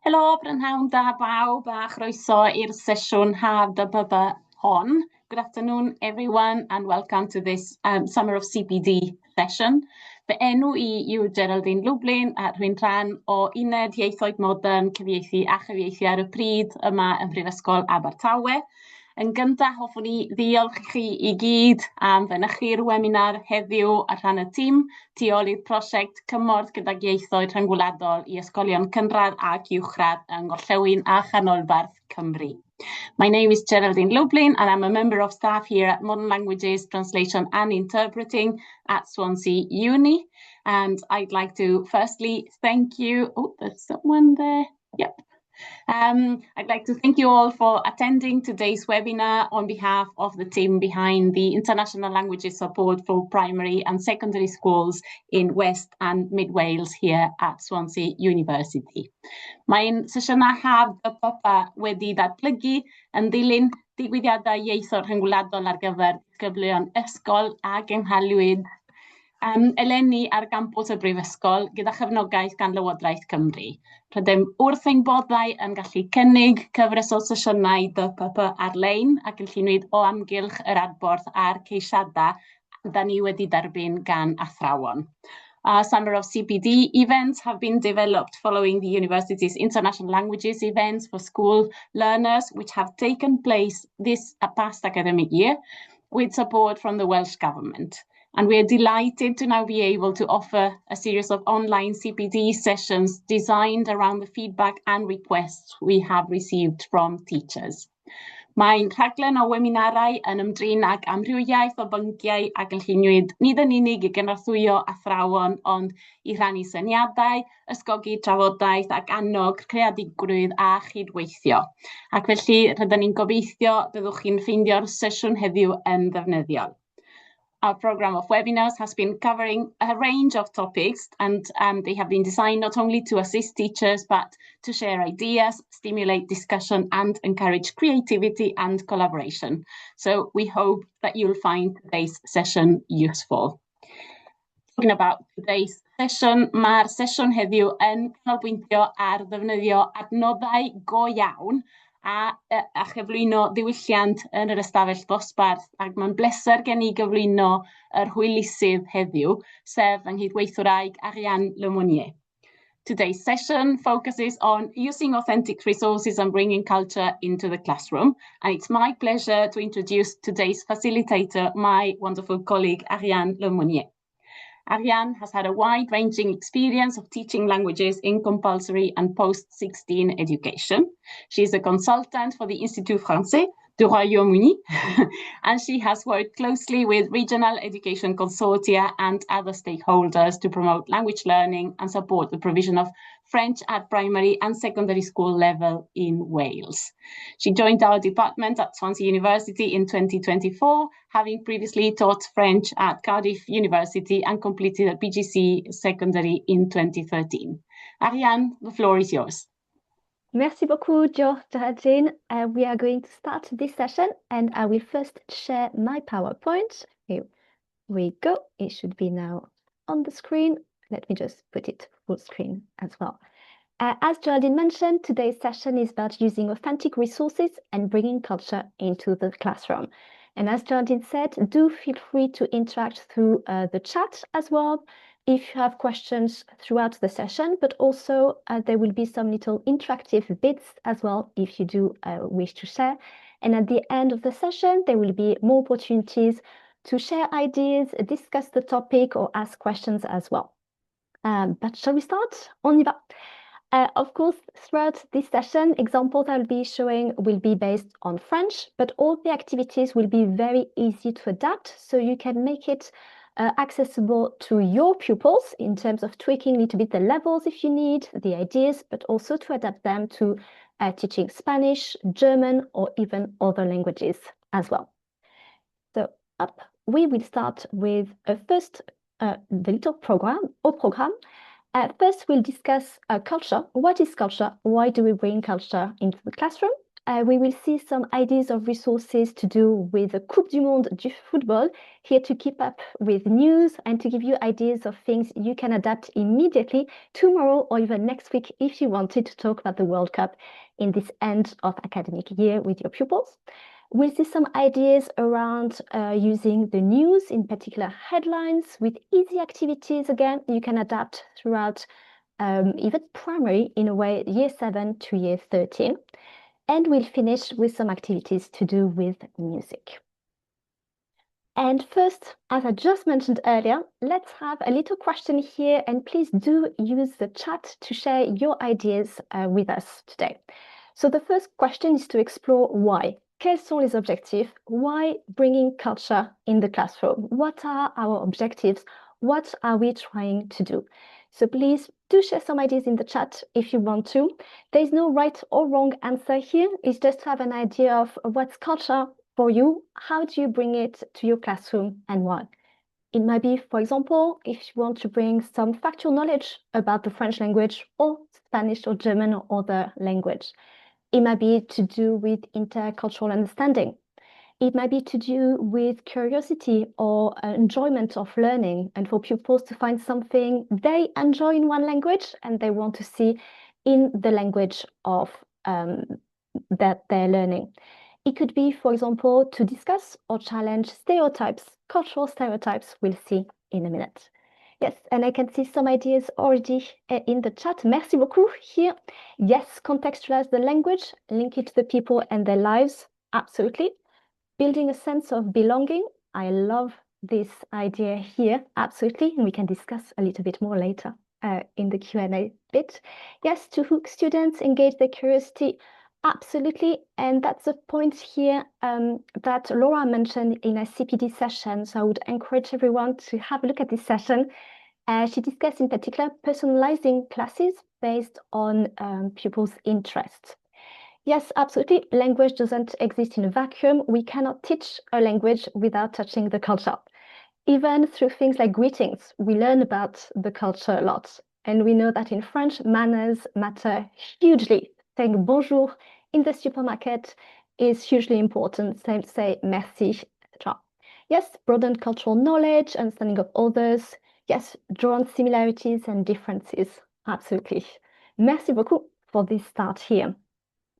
Helo, Brynhawn da bawb a chroeso i'r sesiwn haf DPP hon. Good afternoon, everyone, and welcome to this Summer of CPD session. Fy enw i yw Geraldine Lublin a rwy'n rhan o Uned Ieithoedd Modern Cyfieithu a Chyfieithu ar y pryd yma yn Prifysgol Abertawe. Yn gyntaf, hoffwn ni ddiolch i chi i gyd am fynychu'r webinar heddiw ar rhan y tîm tu ôl i'r prosiect Cymorth gydag ieithoedd rhyngwladol i ysgolion cynradd ac uwchradd yng Ngorllewin a Chanolbarth Cymru. My name is Geraldine Lublin and I'm a member of staff here at Modern Languages, Translation and Interpreting at Swansea Uni. And I'd like to firstly thank you. Oh, there's someone there. Yep. I'd like to thank you all for attending today's webinar on behalf of the team behind the International Languages Support for Primary and Secondary Schools in West and Mid Wales here at Swansea University. Mae'n sesiynau haf DPP wedi datblygu yn dilyn digwyddiadau ieithoedd rhyngwladol ar gyfer gyfleon ysgol a gynhalwyd eleni ar gampws y Brifysgol gyda chefnogaeth gan Lywodraeth Cymru. Rydym wrth ein boddau yn gallu cynnig cyfres o sesiynau DPP ar-lein ac yn llunwyd o amgylch yr adborth a'r ceisiadau da ni wedi derbyn gan athrawon. Our Summer of CPD events have been developed following the university's international languages events for school learners, which have taken place this past academic year with support from the Welsh Government. And we are delighted to now be able to offer a series of online CPD sessions designed around the feedback and requests we have received from teachers. Mae'n rhaglen o webinarau yn ymdrin ag amrywiaeth o bynciau ac yn llunwyd nid yn unig i gynorthwyo athrawon, ond i rhannu syniadau, ysgogi trafodaeth ac annog creadigrwydd a chydweithio. Ac felly rydyn ni'n gobeithio byddwch chi'n ffeindio'r sesiwn heddiw yn ddefnyddiol. Our program of webinars has been covering a range of topics and they have been designed not only to assist teachers but to share ideas, stimulate discussion and encourage creativity and collaboration. So we hope that you'll find today's session useful. Talking about today's session, mae'r sesiwn heddiw yn canolbwyntio ar ddefnyddio adnoddau go iawn a chyflwyno ddiwylliant yn yr ystafell ddosbarth ac mae'n bleser gen i gyflwyno yr hwylusydd heddiw, sef yng nghydweithwraig Ariane Laumonier. Today's session focuses on using authentic resources and bringing culture into the classroom, and it's my pleasure to introduce today's facilitator, my wonderful colleague Ariane Laumonier. Ariane has had a wide-ranging experience of teaching languages in compulsory and post-16 education. She is a consultant for the Institut Français du Royaume-Uni, and she has worked closely with regional education consortia and other stakeholders to promote language learning and support the provision of French at primary and secondary school level in Wales. She joined our department at Swansea University in 2024, having previously taught French at Cardiff University and completed a PGC secondary in 2013. Ariane, the floor is yours. Merci beaucoup, Geraldine. We are going to start this session and I will first share my PowerPoint. Here we go. It should be now on the screen. Let me just put it full screen as well. As Geraldine mentioned, today's session is about using authentic resources and bringing culture into the classroom. And as Geraldine said, do feel free to interact through the chat as well if you have questions throughout the session, but also there will be some little interactive bits as well if you do wish to share. And at the end of the session, there will be more opportunities to share ideas, discuss the topic or ask questions as well. But shall we start? On y va. Of course, throughout this session, examples I will be showing will be based on French, but all the activities will be very easy to adapt, so you can make it accessible to your pupils in terms of tweaking a little bit the levels if you need, the ideas, but also to adapt them to teaching Spanish, German, or even other languages as well. So up, we will start with first the little program. First, we'll discuss culture. What is culture? Why do we bring culture into the classroom? we will see some ideas of resources to do with the Coupe du Monde du football, here to keep up with news and to give you ideas of things you can adapt immediately tomorrow or even next week if you wanted to talk about the World Cup in this end of academic year with your pupils. We'll see some ideas around using the news, in particular headlines, with easy activities. Again, you can adapt throughout even primary in a way, year 7 to year 13. And we'll finish with some activities to do with music. And first, as I just mentioned earlier, let's have a little question here, and please do use the chat to share your ideas with us today. So the first question is to explore why. Quels sont les objectifs? Why bringing culture in the classroom? What are our objectives? What are we trying to do? So please do share some ideas in the chat if you want to. There's no right or wrong answer here. It's just to have an idea of what's culture for you. How do you bring it to your classroom and why? It might be, for example, if you want to bring some factual knowledge about the French language or Spanish or German or other language. It might be to do with intercultural understanding. It might be to do with curiosity or enjoyment of learning, and for pupils to find something they enjoy in one language and they want to see in the language of that they're learning. It could be, for example, to discuss or challenge stereotypes, cultural stereotypes we'll see in a minute. Yes, and I can see some ideas already in the chat. Merci beaucoup here. Yes, contextualize the language, link it to the people and their lives. Absolutely. Building a sense of belonging. I love this idea here. Absolutely. And we can discuss a little bit more later in the Q&A bit. Yes, to hook students, engage their curiosity. Absolutely. And that's a point here that Laura mentioned in a CPD session. So I would encourage everyone to have a look at this session. She discussed in particular personalizing classes based on pupils' interests. Yes, absolutely. Language doesn't exist in a vacuum. We cannot teach a language without touching the culture. Even through things like greetings, we learn about the culture a lot. And we know that in French, manners matter hugely. Saying bonjour in the supermarket is hugely important. Same to say merci, etc. Yes, broaden cultural knowledge, understanding of others. Yes, draw on similarities and differences. Absolutely. Merci beaucoup for this start here.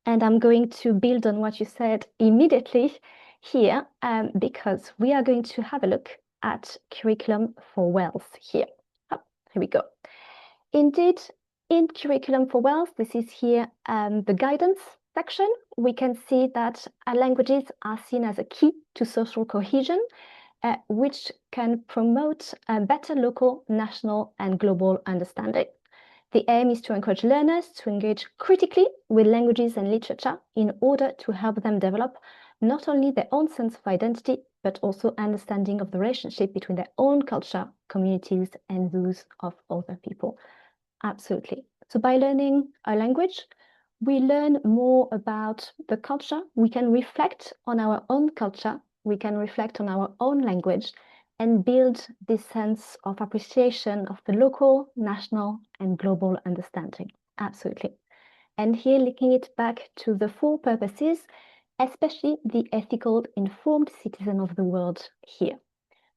And I'm going to build on what you said immediately here because we are going to have a look at curriculum for Wales here. Oh, here we go. Indeed, in curriculum for Wales, this is here the guidance section. We can see that languages are seen as a key to social cohesion, which can promote a better local, national, and global understanding. The aim is to encourage learners to engage critically with languages and literature in order to help them develop not only their own sense of identity, but also understanding of the relationship between their own culture, communities, and those of other people. Absolutely. So by learning a language, we learn more about the culture. We can reflect on our own culture. We can reflect on our own language and build this sense of appreciation of the local, national, and global understanding. Absolutely. And here, linking it back to the 4 purposes, especially the ethical, informed citizen of the world here.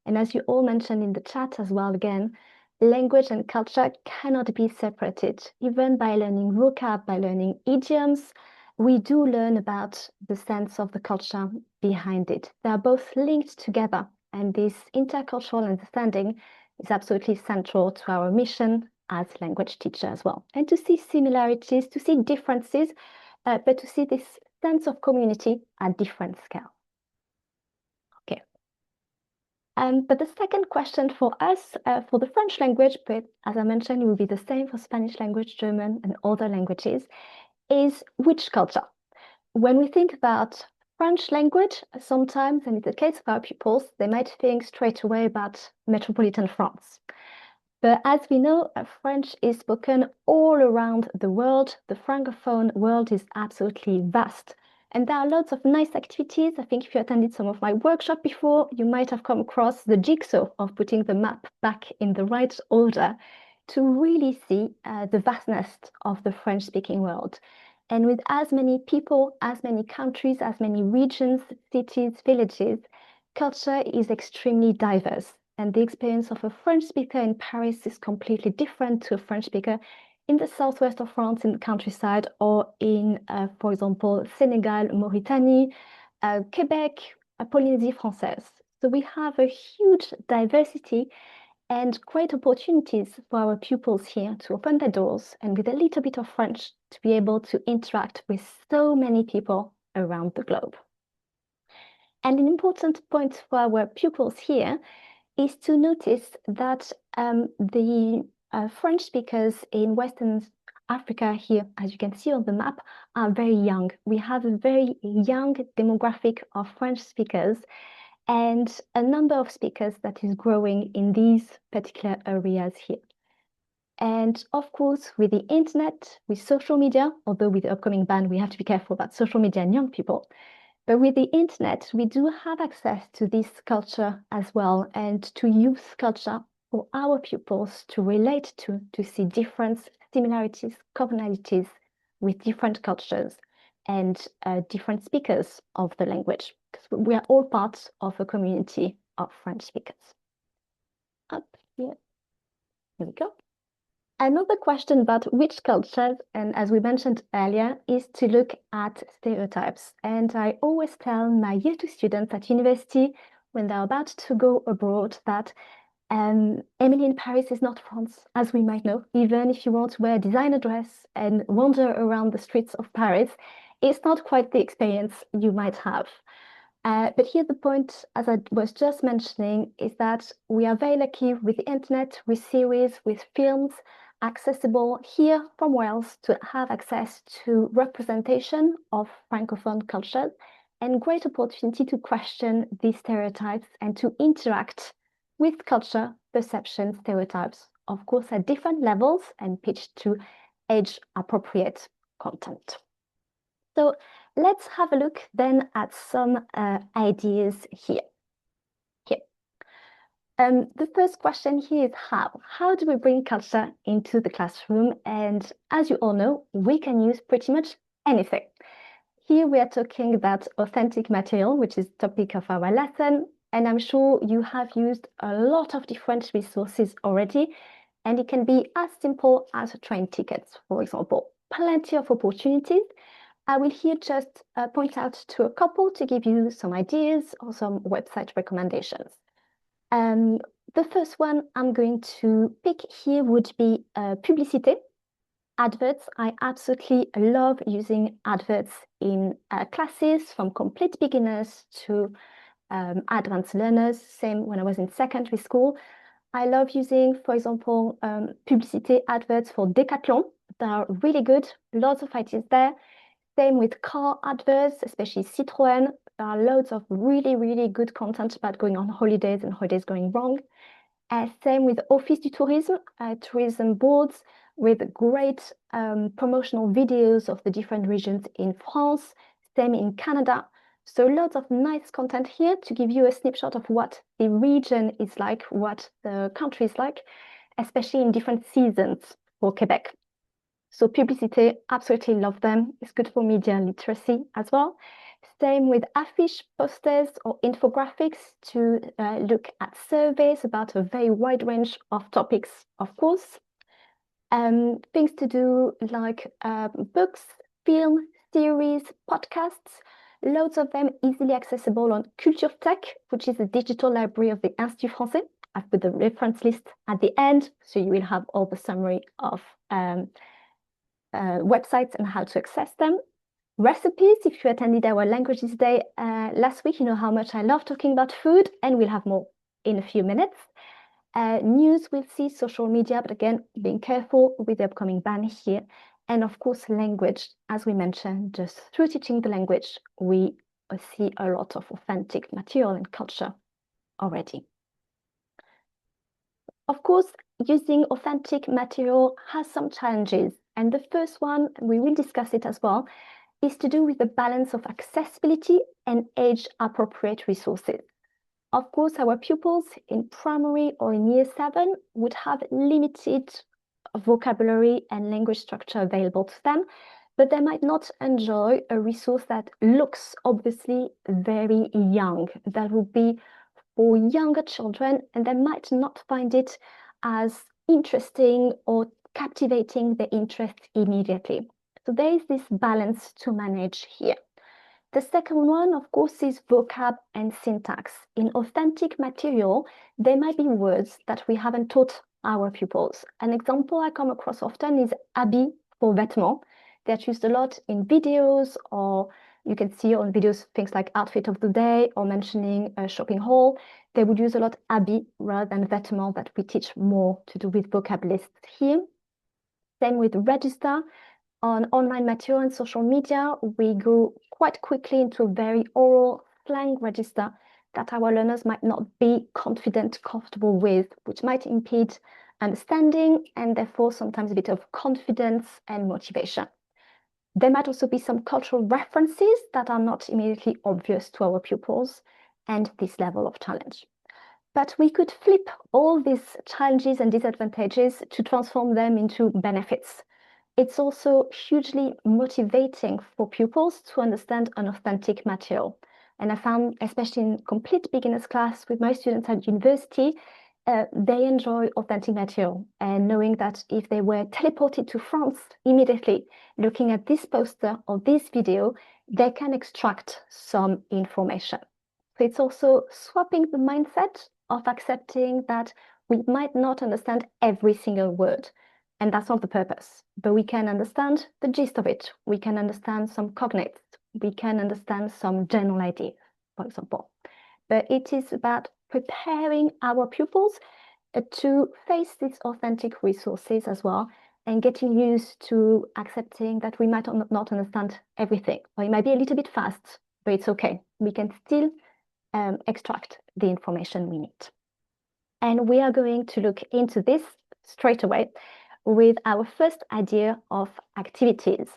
And as you all mentioned in the chat as well, again, language and culture cannot be separated. Even by learning vocab, by learning idioms, we do learn about the sense of the culture behind it. They are both linked together. And this intercultural understanding is absolutely central to our mission as language teacher as well. And to see similarities, to see differences, but to see this sense of community at different scale. Okay. But the second question for us, for the French language, but as I mentioned, it will be the same for Spanish language, German, and other languages, is which culture? When we think about French language, sometimes, and in the case of our pupils, they might think straight away about metropolitan France. But as we know, French is spoken all around the world. The Francophone world is absolutely vast. And there are lots of nice activities. I think if you attended some of my workshops before, you might have come across the jigsaw of putting the map back in the right order to really see the vastness of the French-speaking world. And with as many people, as many countries, as many regions, cities, villages, culture is extremely diverse. And the experience of a French speaker in Paris is completely different to a French speaker in the southwest of France, in the countryside, or in, for example, Senegal, Mauritanie, Quebec, Polynésie Française. So we have a huge diversity and great opportunities for our pupils here to open their doors and with a little bit of French to be able to interact with so many people around the globe. And an important point for our pupils here is to notice that the French speakers in Western Africa here, as you can see on the map, are very young. We have a very young demographic of French speakers and a number of speakers that is growing in these particular areas here. And of course, with the internet, with social media, although with the upcoming ban, we have to be careful about social media and young people. But with the internet, we do have access to this culture as well and to youth culture for our pupils to relate to see different similarities, commonalities with different cultures and different speakers of the language, because we are all part of a community of French speakers. Up here. Here we go. Another question about which cultures, and as we mentioned earlier, is to look at stereotypes. And I always tell my year 2 students at university when they're about to go abroad that Emily in Paris is not France, as we might know. Even if you want to wear a designer dress and wander around the streets of Paris, it's not quite the experience you might have. But here the point, as I was just mentioning, is that we are very lucky with the internet, with series, with films, accessible here from Wales to have access to representation of Francophone cultures and great opportunity to question these stereotypes and to interact with culture, perception, stereotypes, of course, at different levels and pitched to age-appropriate content. So let's have a look then at some ideas here. The first question here is how? How do we bring culture into the classroom? And as you all know, we can use pretty much anything. Here we are talking about authentic material, which is the topic of our lesson. And I'm sure you have used a lot of different resources already. And it can be as simple as train tickets, for example. Plenty of opportunities. I will here just point out to a couple to give you some ideas or some website recommendations. The first one I'm going to pick here would be publicité, adverts. I absolutely love using adverts in classes from complete beginners to advanced learners. Same when I was in secondary school. I love using, for example, publicité adverts for Decathlon. They are really good, lots of ideas there. Same with car adverts, especially Citroën. There are loads of really, really good content about going on holidays and holidays going wrong. Same with Office du Tourisme, tourism boards with great promotional videos of the different regions in France. Same in Canada. So lots of nice content here to give you a snapshot of what the region is like, what the country is like, especially in different seasons for Quebec. So publicité, absolutely love them. It's good for media literacy as well. Same with affiche, posters, or infographics to look at surveys about a very wide range of topics, of course. Things to do like books, film, series, podcasts, loads of them easily accessible on Culture Tech, which is the digital library of the Institut Français. I've put the reference list at the end, so you will have all the summary of websites and how to access them. Recipes, if you attended our Languages Day last week, you know how much I love talking about food, and we'll have more in a few minutes. News, we'll see social media, but again, being careful with the upcoming ban here. And of course, language, as we mentioned, just through teaching the language, we see a lot of authentic material and culture already. Of course, using authentic material has some challenges. And the first one, we will discuss it as well, is to do with the balance of accessibility and age-appropriate resources. Of course, our pupils in primary or in year 7 would have limited vocabulary and language structure available to them. but they might not enjoy a resource that looks obviously very young. That would be for younger children, and they might not find it as interesting or captivating their interest immediately. So there is this balance to manage here. The second one, of course, is vocab and syntax. In authentic material, there might be words that we haven't taught our pupils. An example I come across often is habit for vêtements. They're used a lot in videos, or you can see on videos things like outfit of the day or mentioning a shopping haul. They would use a lot habit rather than vêtements, that we teach more to do with vocab lists here. Same with register. On online material and social media, we go quite quickly into a very oral slang register that our learners might not be confident, comfortable with, which might impede understanding and therefore sometimes a bit of confidence and motivation. There might also be some cultural references that are not immediately obvious to our pupils and this level of challenge. But we could flip all these challenges and disadvantages to transform them into benefits. It's also hugely motivating for pupils to understand an authentic material. And I found, especially in complete beginners class with my students at university, they enjoy authentic material. And knowing that if they were teleported to France immediately, looking at this poster or this video, they can extract some information. So it's also swapping the mindset of accepting that we might not understand every single word. And that's not the purpose, but we can understand the gist of it. We can understand some cognates. We can understand some general ideas, for example. But it is about preparing our pupils to face these authentic resources as well, and getting used to accepting that we might not understand everything, or it might be a little bit fast, but it's okay. We can still extract the information we need. And we are going to look into this straight away with our first idea of activities.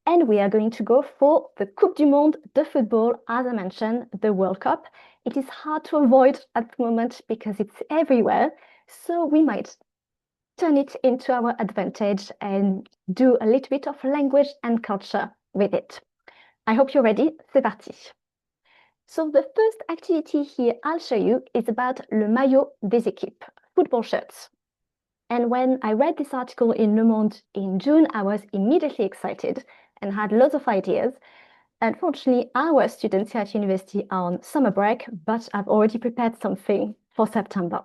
And we are going to go for the Coupe du Monde de football, as I mentioned, the World Cup. It is hard to avoid at the moment because it's everywhere. So we might turn it into our advantage and do a little bit of language and culture with it. I hope you're ready. C'est parti. So the first activity here I'll show you is about le maillot des équipes, football shirts. And when I read this article in Le Monde in June, I was immediately excited and had lots of ideas. Unfortunately, our students here at university are on summer break, but I've already prepared something for September.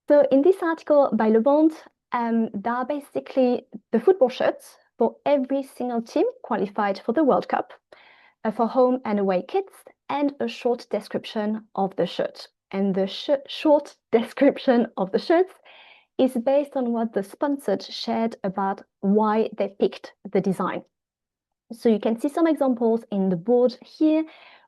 So in this article by Le Monde, there are basically the football shirts for every single team qualified for the World Cup, for home and away kits, and a short description of the shirt. And the short description of the shirts is based on what the sponsors shared about why they picked the design. So you can see some examples in the board here.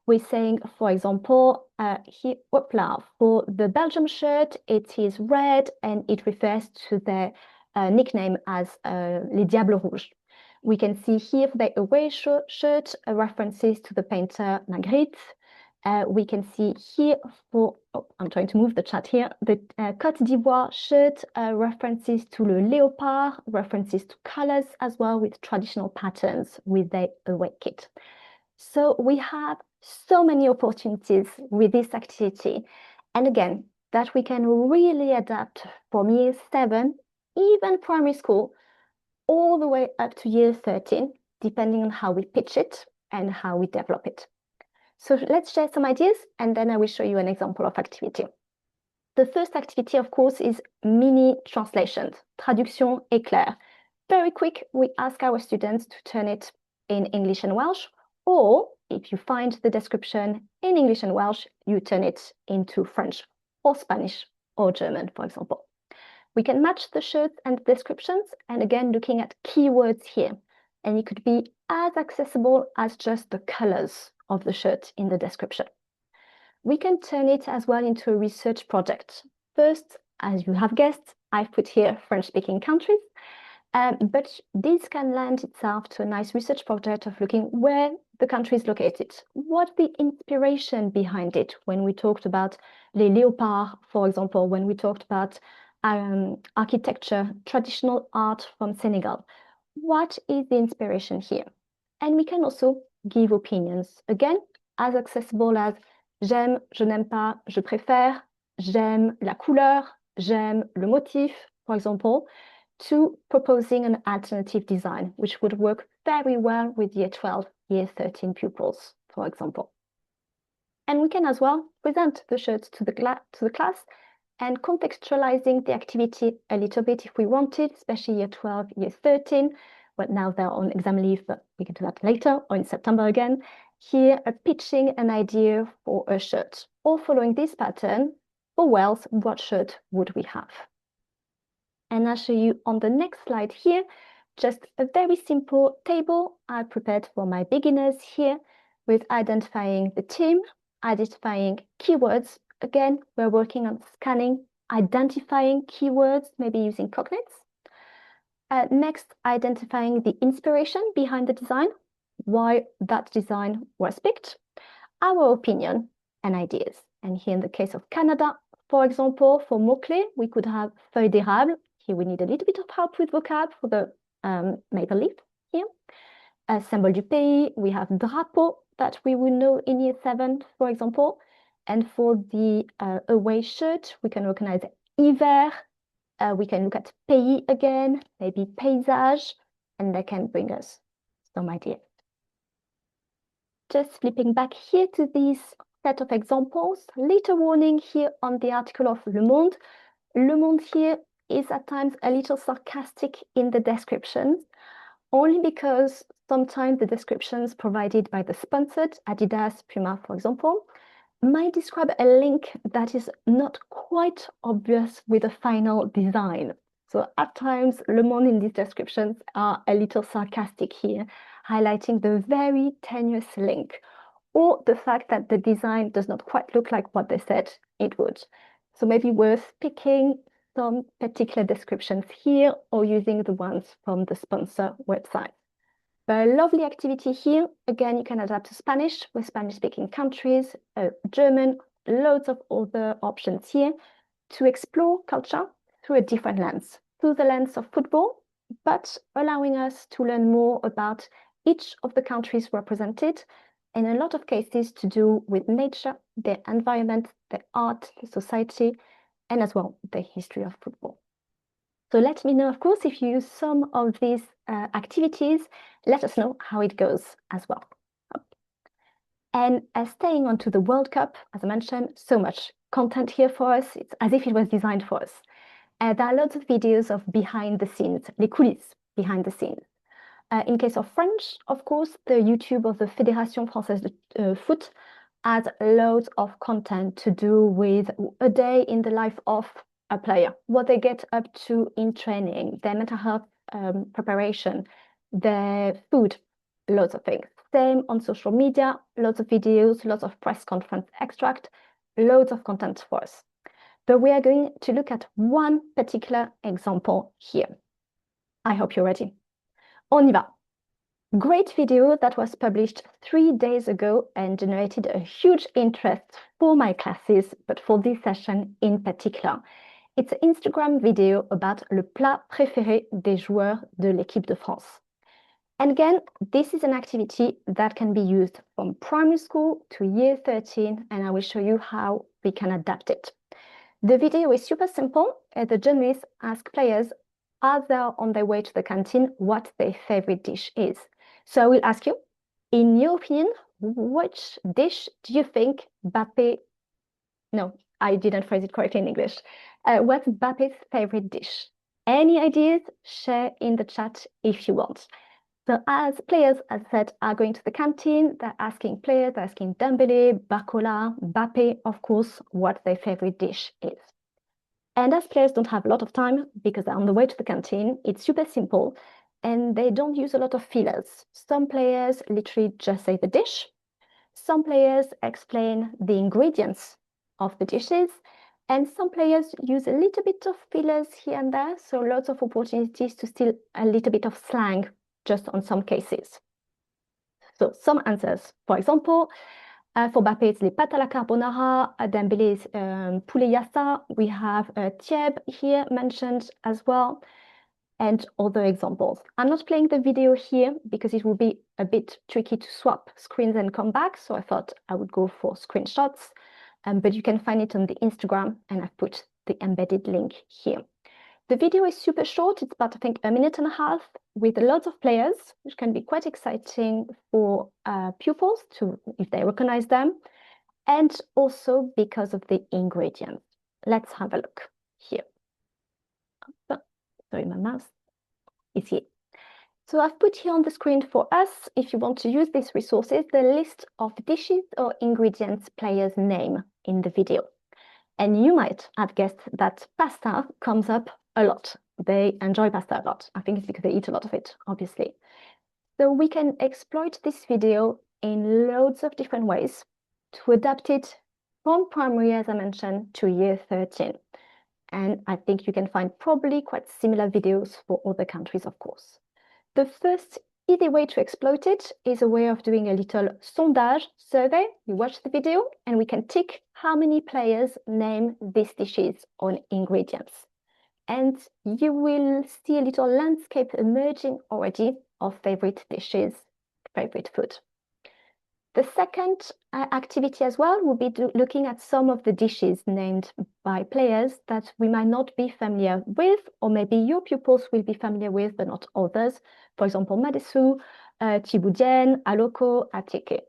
We're saying, for example, here, for the Belgium shirt, it is red and it refers to their nickname as Les Diables Rouges. We can see here for the away shirt references to the painter Magritte. We can see here for, I'm trying to move the chat here, the Côte d'Ivoire shirt references to le léopard, references to colors as well with traditional patterns with the away kit. So we have so many opportunities with this activity. And again, that we can really adapt from year 7, even primary school, all the way up to year 13, depending on how we pitch it and how we develop it. So let's share some ideas, and then I will show you an example of activity. The first activity, of course, is mini translations, traduction éclair. Very quick, we ask our students to turn it in English and Welsh, or if you find the description in English and Welsh, you turn it into French or Spanish or German, for example. We can match the shirts and descriptions, and again, looking at keywords here. And it could be as accessible as just the colors of the shirt in the description. We can turn it as well into a research project. First, as you have guessed, I've put here French-speaking countries, but this can lend itself to a nice research project of looking where the country is located. What's the inspiration behind it? When we talked about les léopards, for example, when we talked about architecture, traditional art from Senegal, what is the inspiration here? And we can also give opinions. Again, as accessible as j'aime, je n'aime pas, je préfère, j'aime la couleur, j'aime le motif, for example, to proposing an alternative design, which would work very well with year 12, year 13 pupils, for example. And we can as well present the shirts to the class and contextualizing the activity a little bit if we wanted, especially year 12, year 13. But now they're on exam leave, but we can do that later or in September again. Here, pitching an idea for a shirt, or following this pattern, for Wales, what shirt would we have? And I'll show you on the next slide here, just a very simple table I prepared for my beginners here with identifying the team, identifying keywords. Again, we're working on scanning, identifying keywords, maybe using cognates. Next, identifying the inspiration behind the design, why that design was picked, our opinion and ideas. And here in the case of Canada, for example, for mots-clés, we could have feuille d'érable. Here we need a little bit of help with vocab for the maple leaf here. Symbole du pays, we have drapeau that we will know in year 7, for example. And for the away shirt, we can recognize hiver. We can look at pays again, maybe paysage, and that can bring us some ideas. Just flipping back here to this set of examples, little warning here on the article of Le Monde. Le Monde here is at times a little sarcastic in the descriptions, only because sometimes the descriptions provided by the sponsored, Adidas, Puma, for example, might describe a link that is not quite obvious with the final design. So at times, Le Monde in these descriptions are a little sarcastic here, highlighting the very tenuous link, or the fact that the design does not quite look like what they said it would. So maybe worth picking some particular descriptions here or using the ones from the sponsor website. But a lovely activity here. Again, you can adapt to Spanish with Spanish-speaking countries, German, loads of other options here to explore culture through a different lens, through the lens of football, but allowing us to learn more about each of the countries represented, and in a lot of cases to do with nature, their environment, their art, the society, and as well the history of football. So let me know, of course, if you use some of these activities, let us know how it goes as well. And staying on to the World Cup, as I mentioned, so much content here for us. It's as if it was designed for us. There are lots of videos of behind the scenes, les coulisses, behind the scenes. In case of French, of course, the YouTube of the Fédération Française de Foot has loads of content to do with a day in the life of a player, what they get up to in training, their mental health preparation, their food, lots of things. Same on social media, lots of videos, lots of press conference extract, loads of content for us. But we are going to look at one particular example here. I hope you're ready. On y va. Great video that was published 3 days ago and generated a huge interest for my classes, but for this session in particular. It's an Instagram video about le plat préféré des joueurs de l'équipe de France. And again, this is an activity that can be used from primary school to year 13, and I will show you how we can adapt it. The video is super simple. The journalists ask players, as they are on their way to the canteen, what their favorite dish is. So I will ask you, in your opinion, which dish do you think Mbappé... No, I didn't phrase it correctly in English. What's Mbappé's favorite dish? Any ideas? Share in the chat if you want. So as players, as I said, are going to the canteen, they're asking players, they're asking Dembélé, Barcola, Mbappé, of course, what their favorite dish is. And as players don't have a lot of time because they're on the way to the canteen, it's super simple and they don't use a lot of fillers. Some players literally just say the dish. Some players explain the ingredients of the dishes, and some players use a little bit of fillers here and there, so lots of opportunities to steal a little bit of slang just on some cases. So some answers, for example, for Mbappé, it's les pâtes à la carbonara, Dembélé is poulet yassa. We have Thieb here mentioned as well. and other examples. I'm not playing the video here because it will be a bit tricky to swap screens and come back, so I thought I would go for screenshots, but you can find it on the Instagram, and I've put the embedded link here. The video is super short. It's about, I think, 1.5 minutes with lots of players, which can be quite exciting for pupils if they recognize them, and also because of the ingredients. Let's have a look here. Sorry, my mouse is here. So I've put here on the screen for us, if you want to use these resources, the list of dishes or ingredients players name in the video. And you might have guessed that pasta comes up a lot. They enjoy pasta a lot. I think it's because they eat a lot of it, obviously. So we can exploit this video in loads of different ways to adapt it from primary, as I mentioned, to year 13. And I think you can find probably quite similar videos for other countries, of course. The first easy way to exploit it is a way of doing a little sondage survey. You watch the video and we can tick how many players name these dishes or ingredients. And you will see a little landscape emerging already of favorite dishes, favorite food. The second activity as well will be looking at some of the dishes named by players that we might not be familiar with, or maybe your pupils will be familiar with, but not others. For example, Madesu, Tiboudienne, Aloko, Ateke.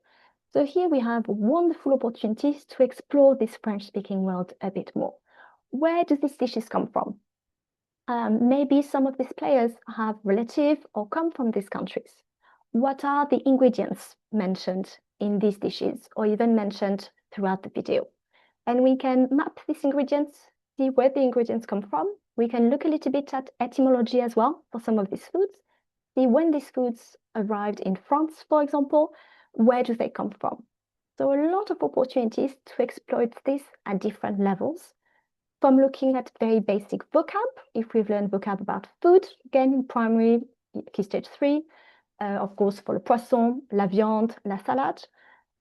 So here we have wonderful opportunities to explore this French-speaking world a bit more. Where do these dishes come from? Maybe some of these players have relatives or come from these countries. What are the ingredients mentioned in these dishes, or even mentioned throughout the video? And we can map these ingredients, see where the ingredients come from. We can look a little bit at etymology as well for some of these foods, see when these foods arrived in France, for example, where do they come from? So a lot of opportunities to exploit this at different levels, from looking at very basic vocab, if we've learned vocab about food, again in primary, key stage 3, of course, for le poisson, la viande, la salade,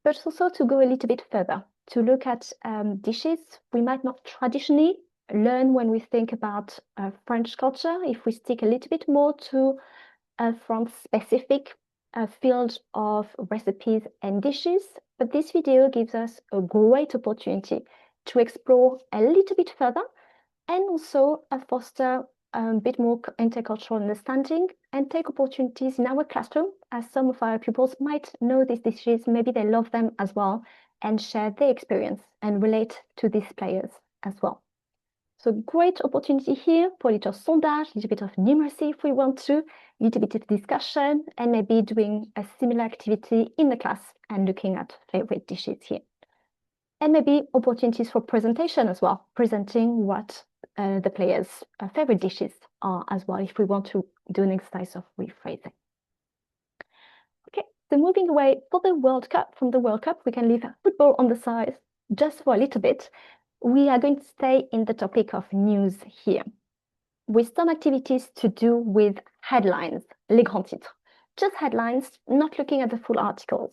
but also to go a little bit further, to look at dishes we might not traditionally learn when we think about French culture, if we stick a little bit more to from specific field of recipes and dishes. But this video gives us a great opportunity to explore a little bit further and also foster a bit more intercultural understanding and take opportunities in our classroom, as some of our pupils might know these dishes, maybe they love them as well, and share their experience and relate to these players as well. So great opportunity here for a little sondage, a little bit of numeracy if we want to, a little bit of discussion, and maybe doing a similar activity in the class and looking at favorite dishes here. And maybe opportunities for presentation as well, presenting what the players' favorite dishes are as well, if we want to do an exercise of rephrasing. Okay, so moving away for the World Cup, from the World Cup, we can leave football on the side just for a little bit. We are going to stay in the topic of news here, with some activities to do with headlines, les grands titres, just headlines, not looking at the full articles.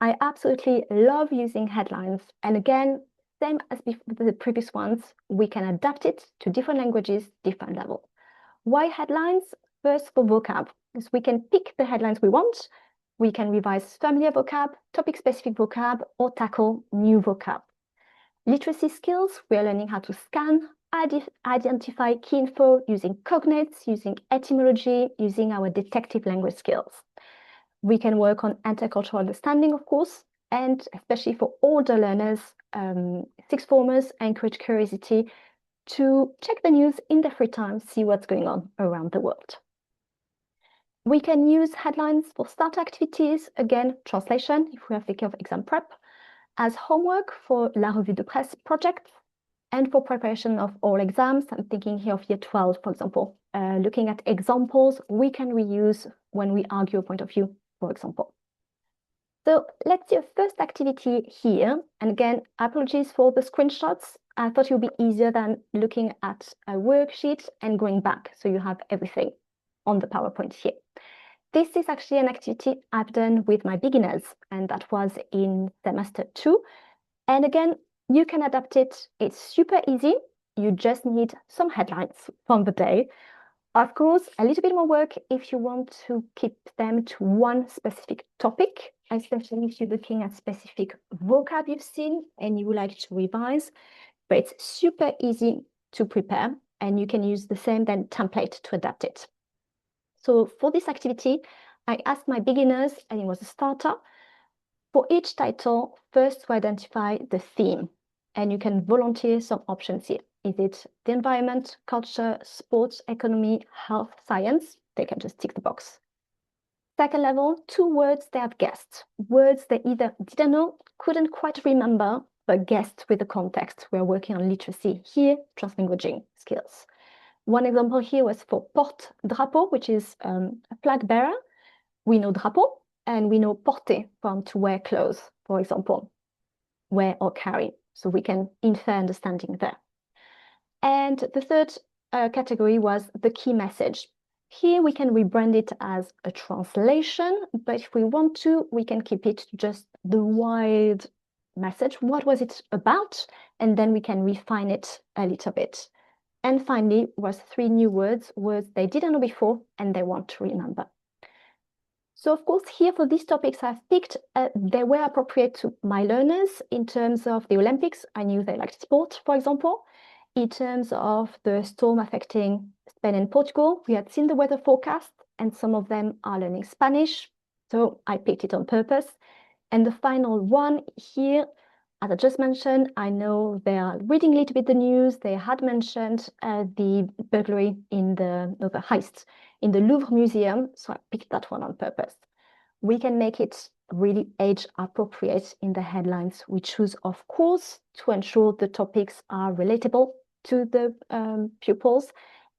I absolutely love using headlines. And again, same as the previous ones, we can adapt it to different languages, different level. Why headlines? First, for vocab, because we can pick the headlines we want. We can revise familiar vocab, topic-specific vocab, or tackle new vocab. Literacy skills, we are learning how to scan, identify key info using cognates, using etymology, using our detective language skills. We can work on intercultural understanding, of course, and especially for older learners, sixth formers, encourage curiosity to check the news in their free time, see what's going on around the world. We can use headlines for start activities, again, translation, if we are thinking of exam prep, as homework for La Revue de Presse projects, and for preparation of all exams. I'm thinking here of year 12, for example, looking at examples we can reuse when we argue a point of view, for example. So let's do a first activity here. And again, apologies for the screenshots. I thought it would be easier than looking at a worksheet and going back, so you have everything on the PowerPoint here. This is actually an activity I've done with my beginners, and that was in semester 2. And again, you can adapt it. It's super easy. You just need some headlines from the day. Of course, a little bit more work if you want to keep them to one specific topic, especially if you're looking at specific vocab you've seen and you would like to revise, but it's super easy to prepare and you can use the same then template to adapt it. So for this activity, I asked my beginners, and it was a starter, for each title, first to identify the theme, and you can volunteer some options here. Is it the environment, culture, sports, economy, health, science? They can just tick the box. Second level, 2 words they have guessed. Words they either didn't know, couldn't quite remember, but guessed with the context. We're working on literacy here, translanguaging skills. One example here was for porte-drapeau, which is a flag bearer. We know drapeau, and we know porter from to wear clothes, for example, wear or carry. So we can infer understanding there. And the third category was the key message. Here we can rebrand it as a translation, but if we want to, we can keep it just the wide message. What was it about? And then we can refine it a little bit. And finally was 3 new words they didn't know before and they want to remember. So of course, here for these topics I've picked, they were appropriate to my learners in terms of the Olympics. I knew they liked sport, for example. In terms of the storm affecting Spain and Portugal, we had seen the weather forecast and some of them are learning Spanish. So I picked it on purpose. And the final one here, as I just mentioned, I know they are reading a little bit the news. They had mentioned the burglary in the heist in the Louvre Museum. So I picked that one on purpose. We can make it really age appropriate in the headlines. We choose, of course, to ensure the topics are relatable to the pupils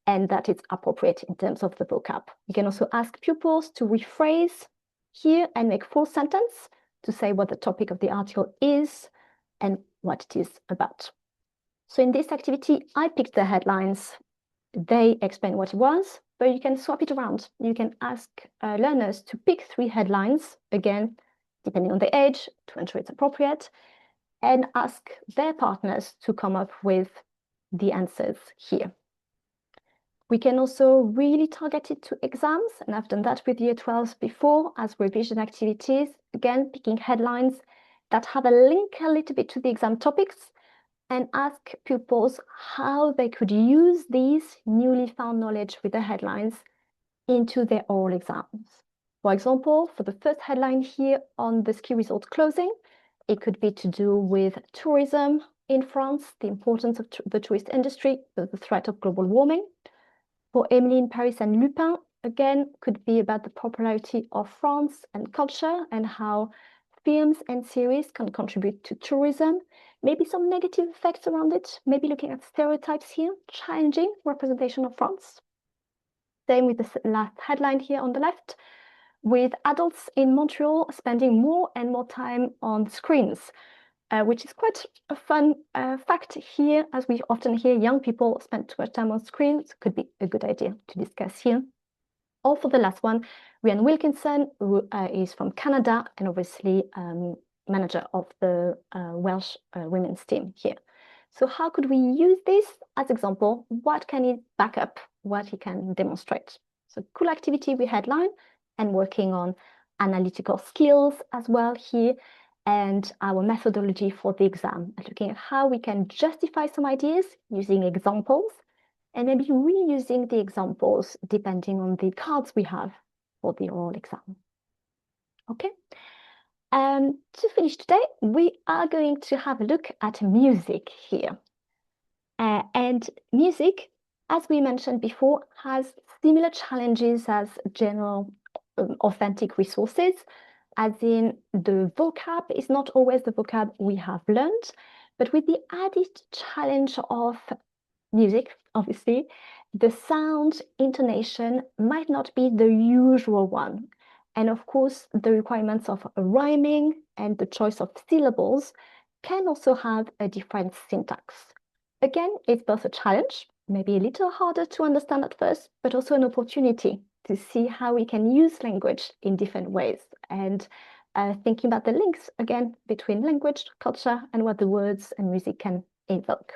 and that it's appropriate in terms of the vocab. You can also ask pupils to rephrase here and make full sentence to say what the topic of the article is and what it is about. So in this activity, I picked the headlines. They explain what it was, but you can swap it around. You can ask learners to pick 3 headlines, again, depending on the age, to ensure it's appropriate, and ask their partners to come up with the answers here. We can also really target it to exams, and I've done that with Year 12s before as revision activities, again, picking headlines that have a link a little bit to the exam topics, and ask pupils how they could use these newly found knowledge with the headlines into their oral exams. For example, for the first headline here on the ski resort closing, it could be to do with tourism in France, the importance of the tourist industry, the threat of global warming. For Emily in Paris and Lupin, again, could be about the popularity of France and culture and how films and series can contribute to tourism, maybe some negative effects around it, maybe looking at stereotypes here, challenging representation of France. Same with the last headline here on the left, with adults in Montreal spending more and more time on screens, which is quite a fun fact here, as we often hear young people spend too much time on screens. Could be a good idea to discuss here. Or for the last one, Rian Wilkinson, who is from Canada and obviously manager of the Welsh women's team here. So how could we use this as example? What can it back up? What it can demonstrate? So cool activity with headline and working on analytical skills as well here, and our methodology for the exam, looking at how we can justify some ideas using examples and maybe reusing the examples depending on the cards we have for the oral exam. Okay. To finish today, we are going to have a look at music here. And music, as we mentioned before, has similar challenges as general authentic resources, as in the vocab is not always the vocab we have learned, but with the added challenge of music, obviously, the sound intonation might not be the usual one. And of course, the requirements of rhyming and the choice of syllables can also have a different syntax. Again, it's both a challenge, maybe a little harder to understand at first, but also an opportunity to see how we can use language in different ways and thinking about the links, again, between language, culture, and what the words and music can evoke.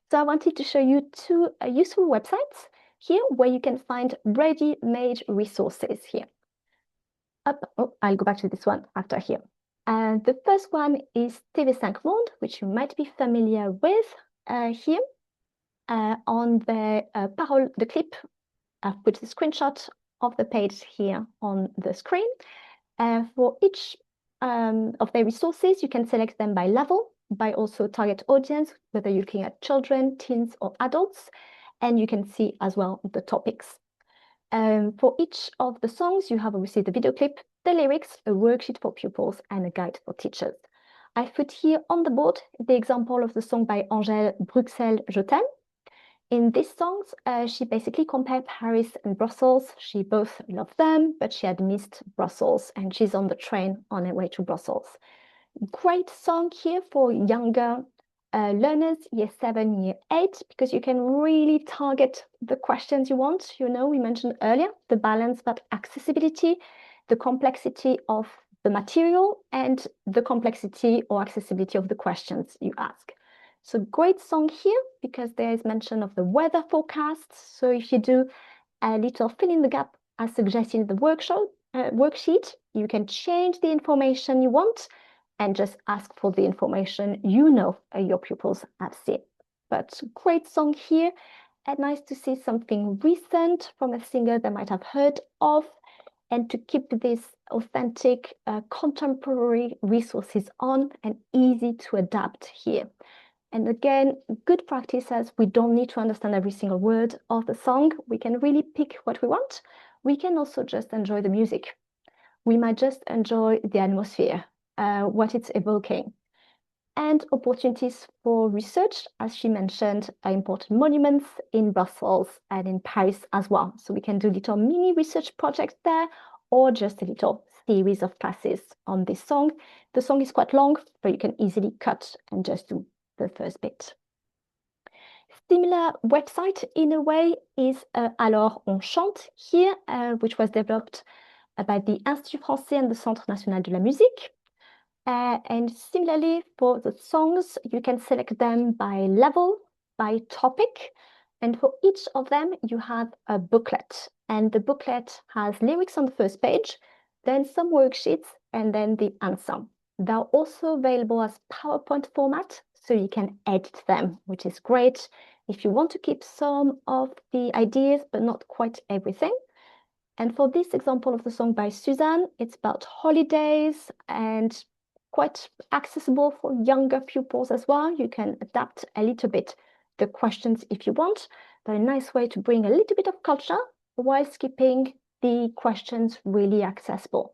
So I wanted to show you 2 useful websites here where you can find ready-made resources here. I'll go back to this one after here. And the first one is TV5 Monde, which you might be familiar with here. On the parole, the clip, I've put the screenshot of the page here on the screen. For each of the resources, you can select them by level, by also target audience, whether you're looking at children, teens, or adults, and you can see as well the topics. For each of the songs, you have obviously the video clip, the lyrics, a worksheet for pupils, and a guide for teachers. I've put here on the board the example of the song by Angèle, Bruxelles, Je t'aime. In these songs, she basically compared Paris and Brussels. She both loved them, but she had missed Brussels, and she's on the train on her way to Brussels. Great song here for younger learners, year 7, year 8, because you can really target the questions you want. You know, we mentioned earlier the balance, but accessibility, the complexity of the material, and the complexity or accessibility of the questions you ask. So great song here because there is mention of the weather forecasts. So if you do a little fill in the gap as suggested in the worksheet, you can change the information you want and just ask for the information you know your pupils have seen. But great song here, and nice to see something recent from a singer they might have heard of, and to keep these authentic contemporary resources on and easy to adapt here. And again, good practice as we don't need to understand every single word of the song. We can really pick what we want. We can also just enjoy the music. We might just enjoy the atmosphere, what it's evoking. And opportunities for research, as she mentioned, important monuments in Brussels and in Paris as well. So we can do little mini research projects there, or just a little series of classes on this song. The song is quite long, but you can easily cut and just do the first bit. Similar website in a way is Alors on chante here, which was developed by the Institut Français and the Centre National de la Musique. And similarly for the songs, you can select them by level, by topic, and for each of them you have a booklet, and the booklet has lyrics on the first page, then some worksheets, and then the answer. They're also available as PowerPoint format, so you can edit them, which is great if you want to keep some of the ideas, but not quite everything. And for this example of the song by Suzanne, it's about holidays and quite accessible for younger pupils as well. You can adapt a little bit the questions if you want, but a nice way to bring a little bit of culture whilst keeping the questions really accessible.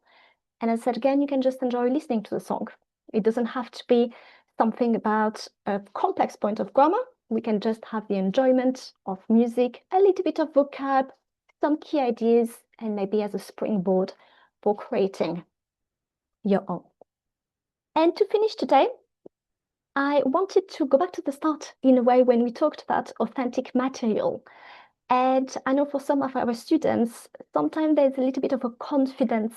And as I said again, you can just enjoy listening to the song. It doesn't have to be something about a complex point of grammar. We can just have the enjoyment of music, a little bit of vocab, some key ideas, and maybe as a springboard for creating your own. And to finish today, I wanted to go back to the start in a way when we talked about authentic material. And I know for some of our students, sometimes there's a little bit of a confidence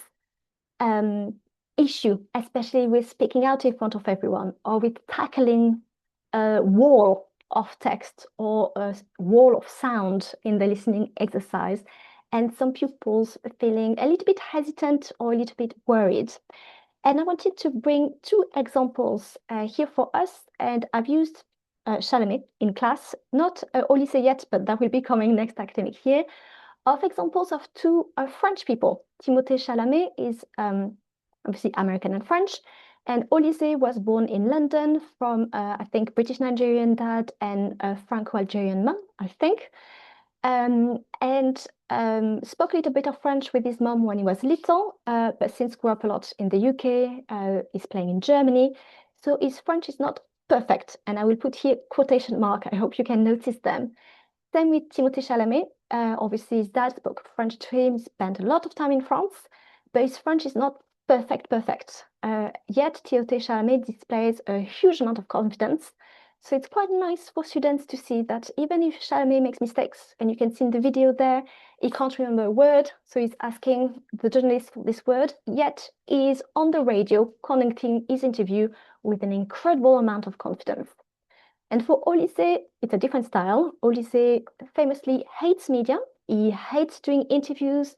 issue, especially with speaking out in front of everyone or with tackling a wall of text or a wall of sound in the listening exercise, and some pupils feeling a little bit hesitant or a little bit worried. And I wanted to bring 2 examples here for us, and I've used Chalamet in class, not au lycée yet, but that will be coming next academic year, of examples of 2 French people. Timothée Chalamet is obviously American and French, and Olysée was born in London from, I think, British-Nigerian dad and a Franco-Algerian mum, I think, and spoke a little bit of French with his mum when he was little, but since grew up a lot in the UK, is playing in Germany, so his French is not perfect, and I will put here quotation mark. I hope you can notice them. Same with Timothée Chalamet. Obviously, his dad spoke French to him, spent a lot of time in France, but his French is not perfect. Yet Timothée Chalamet displays a huge amount of confidence. So it's quite nice for students to see that even if Chalamet makes mistakes, and you can see in the video there, he can't remember a word, so he's asking the journalist for this word, yet he's on the radio connecting his interview with an incredible amount of confidence. And for Olysee, it's a different style. Olysee famously hates media. He hates doing interviews.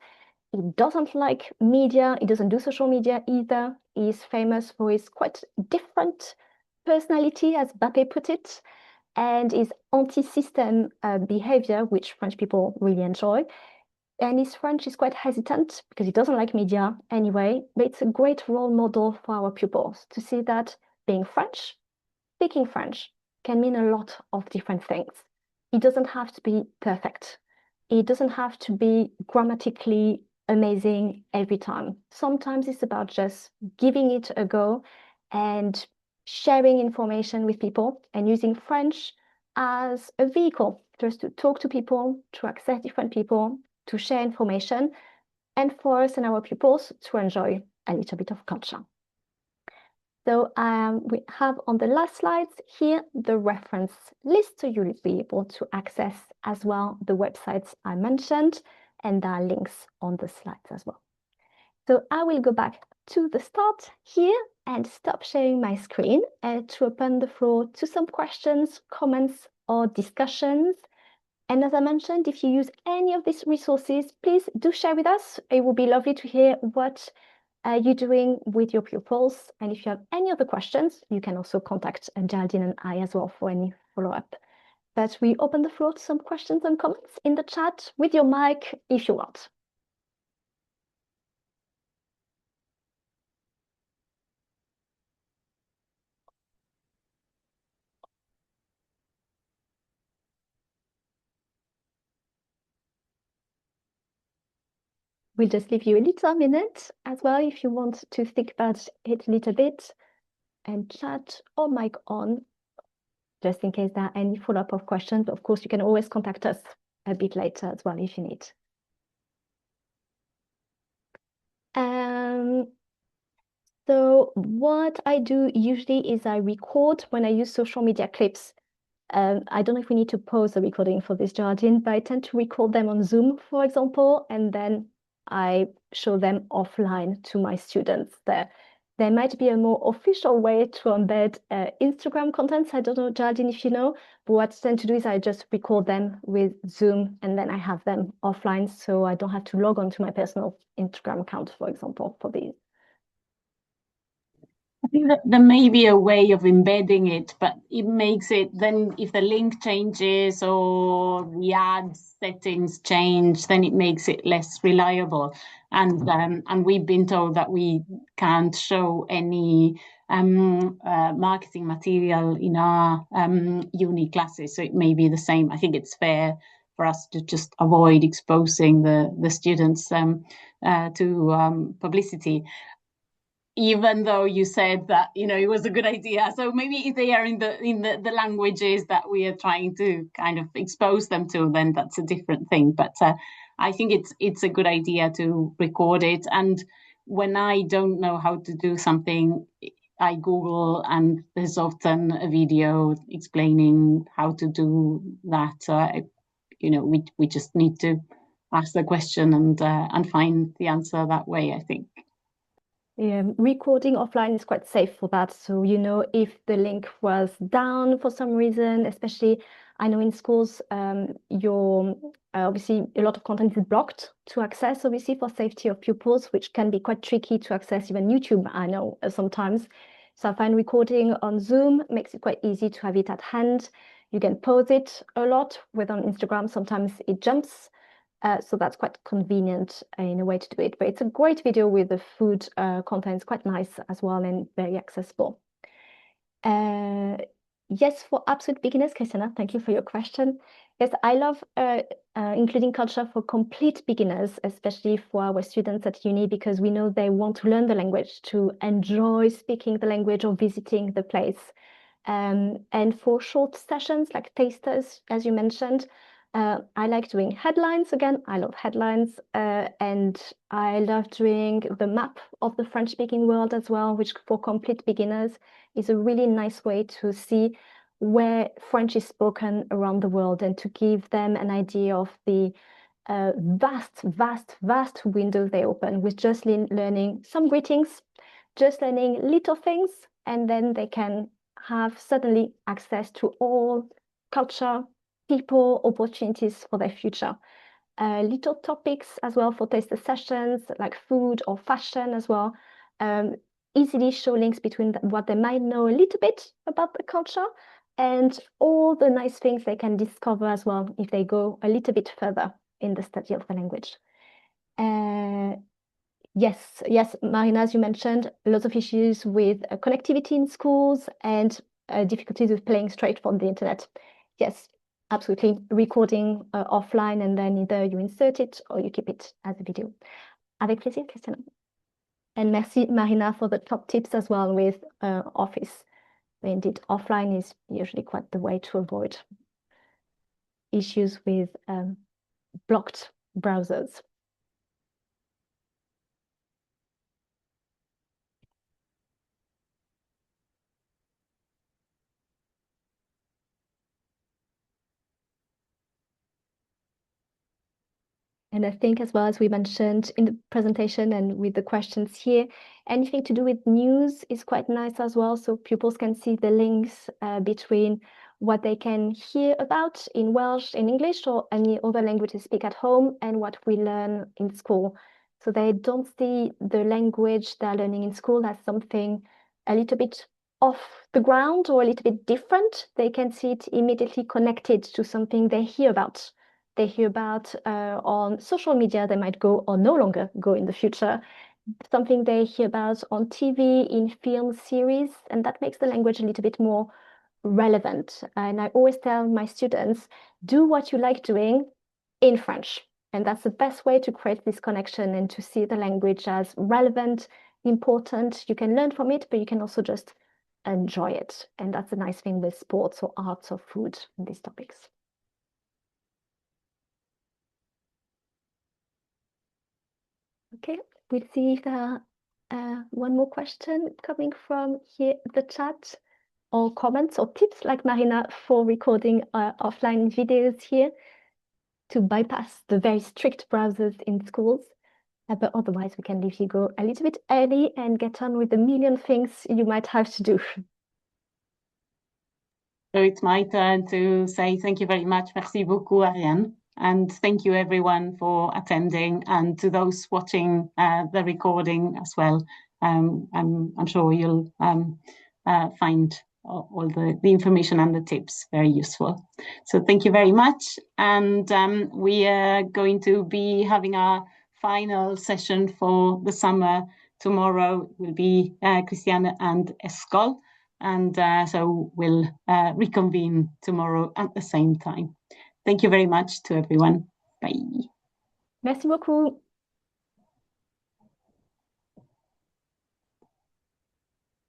He doesn't like media. He doesn't do social media either. He's famous for his quite different personality, as Bape put it, and his anti-system behavior, which French people really enjoy. And his French is quite hesitant because he doesn't like media anyway, but it's a great role model for our pupils to see that being French, speaking French, can mean a lot of different things. It doesn't have to be perfect. It doesn't have to be grammatically amazing every time. Sometimes it's about just giving it a go and sharing information with people and using French as a vehicle just to talk to people, to access different people, to share information, and for us and our pupils to enjoy a little bit of culture. So we have on the last slides here the reference list, so you'll be able to access as well the websites I mentioned, and there are links on the slides as well. So I will go back to the start here and stop sharing my screen to open the floor to some questions, comments, or discussions. And as I mentioned, if you use any of these resources, please do share with us. It would be lovely to hear what you're doing with your pupils. And if you have any other questions, you can also contact Geraldine and I as well for any follow-up. But we open the floor to some questions and comments in the chat with your mic if you want. We'll just leave you a little minute as well if you want to think about it a little bit and chat or mic on, just in case there are any follow-up of questions. But of course, you can always contact us a bit later as well if you need. So what I do usually is I record when I use social media clips. I don't know if we need to pause the recording for this, Geraldine, but I tend to record them on Zoom, for example, and then I show them offline to my students there. There might be a more official way to embed Instagram contents. I don't know, Geraldine, if you know, but what I tend to do is I just record them with Zoom and then I have them offline so I don't have to log on to my personal Instagram account, for example, for these. I think that there may be a way of embedding it, but it makes it then if the link changes or the ad settings change, then it makes it less reliable. And we've been told that we can't show any marketing material in our uni classes, so it may be the same. I think it's fair for us to just avoid exposing the students to publicity. Even though you said that it was a good idea, so maybe if they are in the languages that we are trying to kind of expose them to, then that's a different thing. But I think it's a good idea to record it. And when I don't know how to do something, I Google, and there's often a video explaining how to do that. So we just need to ask the question and find the answer that way, I think. Yeah, recording offline is quite safe for that. So, if the link was down for some reason, especially I know in schools, your obviously a lot of content is blocked to access, obviously for safety of pupils, which can be quite tricky to access even YouTube, I know sometimes. So I find recording on Zoom makes it quite easy to have it at hand. You can pause it a lot. With on Instagram, sometimes it jumps. So that's quite convenient in a way to do it. But it's a great video with the food content, quite nice as well and very accessible. Yes, for absolute beginners, Christina, thank you for your question. Yes, I love including culture for complete beginners, especially for our students at uni, because we know they want to learn the language, to enjoy speaking the language or visiting the place. And for short sessions like tasters, as you mentioned, I like doing headlines. Again, I love headlines, and I love doing the map of the French-speaking world as well, which for complete beginners is a really nice way to see where French is spoken around the world and to give them an idea of the vast window they open with just learning some greetings, just learning little things, and then they can have suddenly access to all culture, people, opportunities for their future. Little topics as well for taster sessions, like food or fashion as well. Easily show links between what they might know a little bit about the culture and all the nice things they can discover as well if they go a little bit further in the study of the language. Yes, Marina, as you mentioned, lots of issues with connectivity in schools and difficulties with playing straight from the internet. Yes, absolutely. Recording offline, and then either you insert it or you keep it as a video. Avec plaisir, Christiana. And merci, Marina, for the top tips as well with Office. Indeed, offline is usually quite the way to avoid issues with blocked browsers. And I think, as well as we mentioned in the presentation and with the questions here, anything to do with news is quite nice as well. So pupils can see the links between what they can hear about in Welsh, in English, or any other language they speak at home, and what we learn in school. So they don't see the language they're learning in school as something a little bit off the ground or a little bit different. They can see it immediately connected to something they hear about. They hear about on social media, they might go or no longer go in the future, something they hear about on TV, in film series, and that makes the language a little bit more relevant. And I always tell my students, do what you like doing in French. And that's the best way to create this connection and to see the language as relevant, important. You can learn from it, but you can also just enjoy it. And that's the nice thing with sports or arts or food and these topics. Okay, we'll see if there are one more question coming from here, the chat, or comments or tips like Marina for recording offline videos here to bypass the very strict browsers in schools. But otherwise, we can leave you go a little bit early and get on with the million things you might have to do. So it's my turn to say thank you very much. Merci beaucoup, Ariane. And thank you everyone for attending, and to those watching the recording as well. I'm sure you'll find all the information and the tips very useful. So thank you very much. And we are going to be having our final session for the summer. Tomorrow will be Christiane and Eskol. And so we'll reconvene tomorrow at the same time. Thank you very much to everyone. Bye. Merci beaucoup.